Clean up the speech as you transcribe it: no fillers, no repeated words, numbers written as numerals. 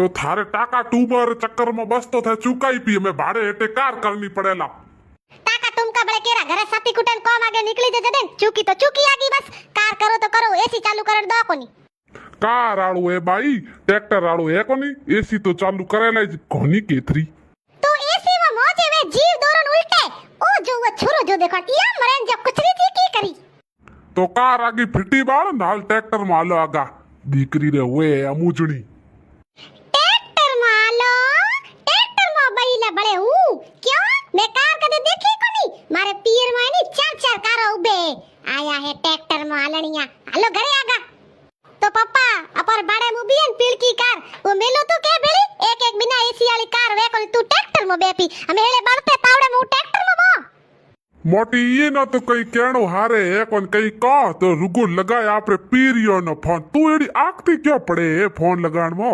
तो थारे टाका टूबर चक्कर में बस तो थे चुकाई पी हमें भाड़े हेटे कार करनी पड़ेला। टाका टुमका बड़े केरा घरे साथी कुटन कोम आगे निकली जजे देन चूकी तो चूकी आगी बस कार करो तो करो एसी चालू कर दो कोनी कार आड़ू है भाई ट्रैक्टर आड़ू है कोनी एसी तो चालू करेला जी कोनी केथरी तो एसी में मौजे वे जीव दोरन उल्टे ओ जो वो छोरो जो देखो या मरेन जब कुछ नहीं थी की करी तो कार आगे फिटी बाल नाल ट्रैक्टर में आलो आगा दीकरी रे वे अमूजणी ट्रैक्टर में आलो ट्रैक्टर में बैला बड़े हूं क्यों मैं कार कदे देखी कोनी मारे पीर में नी चार कार उबे आया है ट्रैक्टर में आलणिया हालो घरे आगा तो पप्पा अपर बाड़े मुबियन पीड़ की कार वो मेलो तो के बेली एक एक बिना एसी वाली कार वे कोनी तू ट्रैक्टर में बेपी हमें हेले बढ़ते तावड़े मु ट्रैक्टर में मो मोटी ये ना तो कई कहणो हारे है कोन कई कह तो रुगो लगाए आपरे पीरियो न फोन तू एडी आखती क्यों पड़े है फोन लगाण मो